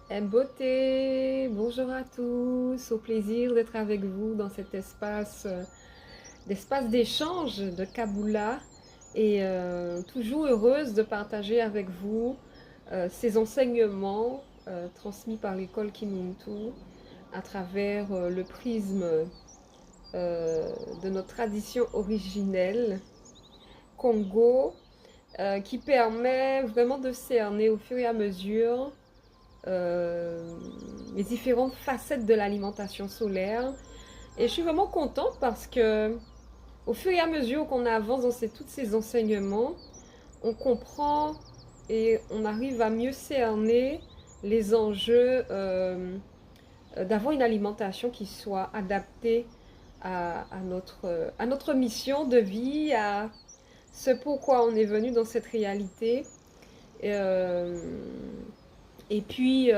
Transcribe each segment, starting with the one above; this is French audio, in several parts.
Beauté, bonjour à tous, au plaisir d'être avec vous dans cet espace, d'espace d'échange de Kaboula et toujours heureuse de partager avec vous ces enseignements transmis par l'école Kimuntu à travers le prisme de notre tradition originelle Congo qui permet vraiment de cerner au fur et à mesure euh, les différentes facettes de l'alimentation solaire. Et je suis vraiment contente parce que au fur et à mesure qu'on avance dans tous ces enseignements, on comprend et on arrive à mieux cerner les enjeux d'avoir une alimentation qui soit adaptée à notre mission de vie, à ce pourquoi on est venu dans cette réalité. Euh, et puis,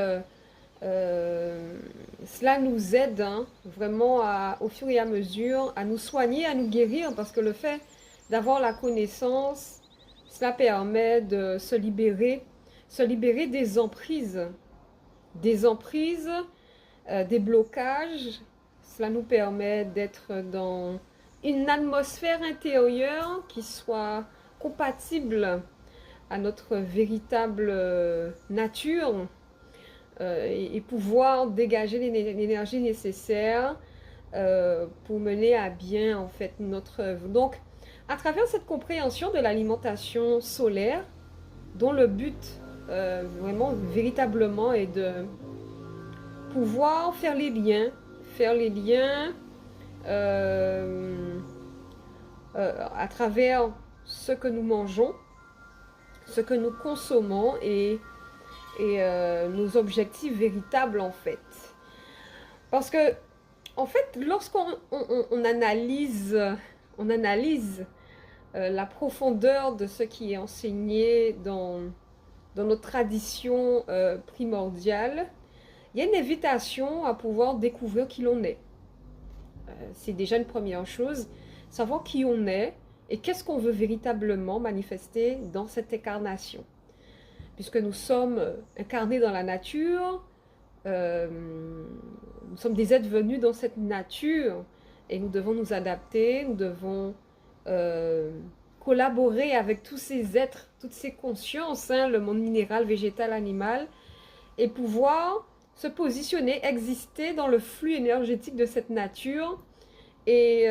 Euh, cela nous aide vraiment au fur et à mesure à nous soigner, à nous guérir, parce que le fait d'avoir la connaissance, cela permet de se libérer des emprises, des blocages. Cela nous permet d'être dans une atmosphère intérieure qui soit compatible à notre véritable nature et pouvoir dégager l'énergie nécessaire pour mener à bien en fait notre œuvre. Donc, à travers cette compréhension de l'alimentation solaire, dont le but vraiment véritablement est de pouvoir faire les liens euh, à travers ce que nous mangeons, ce que nous consommons et nos objectifs véritables en fait. Parce que en fait, on analyse la profondeur de ce qui est enseigné dans notre tradition primordiale, il y a une invitation à pouvoir découvrir qui l'on est. C'est déjà une première chose, savoir qui on est et qu'est-ce qu'on veut véritablement manifester dans cette incarnation. Puisque nous sommes incarnés dans la nature, euh, nous sommes des êtres venus dans cette nature et nous devons nous adapter, nous devons euh, collaborer avec tous ces êtres, toutes ces consciences, le monde minéral, végétal, animal, et pouvoir se positionner, exister dans le flux énergétique de cette nature et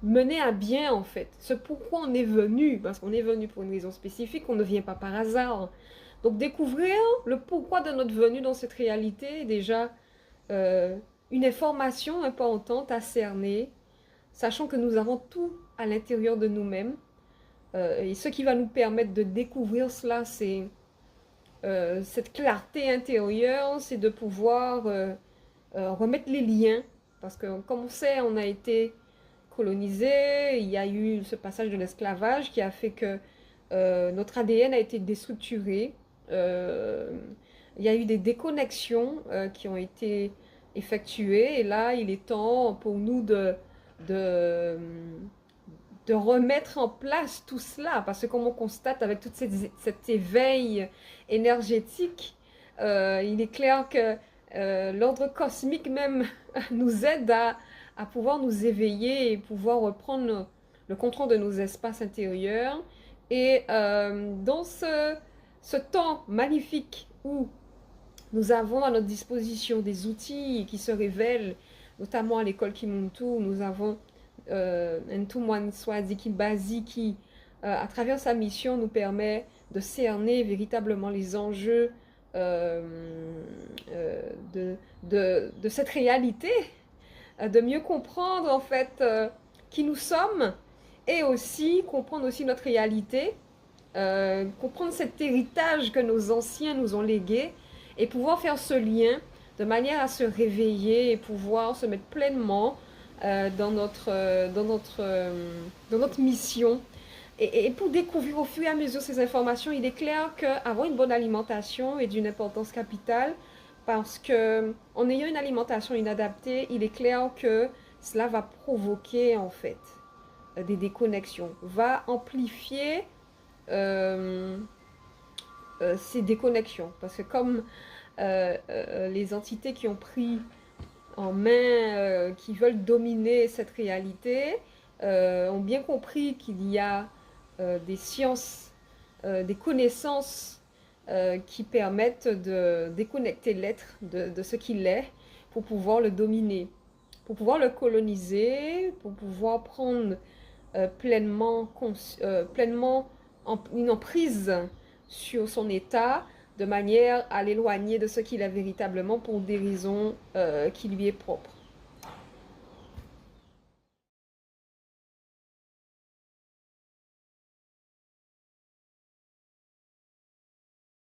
mener à bien en fait ce pourquoi on est venu, parce qu'on est venu pour une raison spécifique, on ne vient pas par hasard. Donc découvrir le pourquoi de notre venue dans cette réalité est déjà euh, une information importante à cerner, sachant que nous avons tout à l'intérieur de nous-mêmes. Et ce qui va nous permettre de découvrir cela, c'est cette clarté intérieure, c'est de pouvoir remettre les liens. Parce que comme on sait, on a été colonisé, il y a eu ce passage de l'esclavage qui a fait que notre ADN a été déstructuré. Euh, il y a eu des déconnexions qui ont été effectuées et là, il est temps pour nous de, de remettre en place tout cela parce que comme on constate avec tout cet éveil énergétique, il est clair que l'ordre cosmique même nous aide à pouvoir nous éveiller et pouvoir reprendre le contrôle de nos espaces intérieurs. Et dans ce temps magnifique où nous avons à notre disposition des outils qui se révèlent, notamment à l'école Kimuntu, nous avons Ntumwan Swadiki Bazi qui, à travers sa mission, nous permet de cerner véritablement les enjeux euh, euh, de cette réalité, de mieux comprendre en fait qui nous sommes et aussi comprendre aussi notre réalité, comprendre cet héritage que nos anciens nous ont légué et pouvoir faire ce lien de manière à se réveiller et pouvoir se mettre pleinement dans notre mission. Et pour découvrir au fur et à mesure ces informations, il est clair qu'avoir une bonne alimentation est d'une importance capitale parce que en ayant une alimentation inadaptée, il est clair que cela va provoquer en fait des déconnexions, va amplifier euh, ces déconnexions. Parce que comme les entités qui ont pris en main, qui veulent dominer cette réalité, ont bien compris qu'il y a des sciences, des connaissances qui permettent de déconnecter l'être de ce qu'il est pour pouvoir le dominer, pour pouvoir le coloniser, pour pouvoir prendre pleinement une emprise sur son état, de manière à l'éloigner de ce qu'il est véritablement pour des raisons qui lui est propre.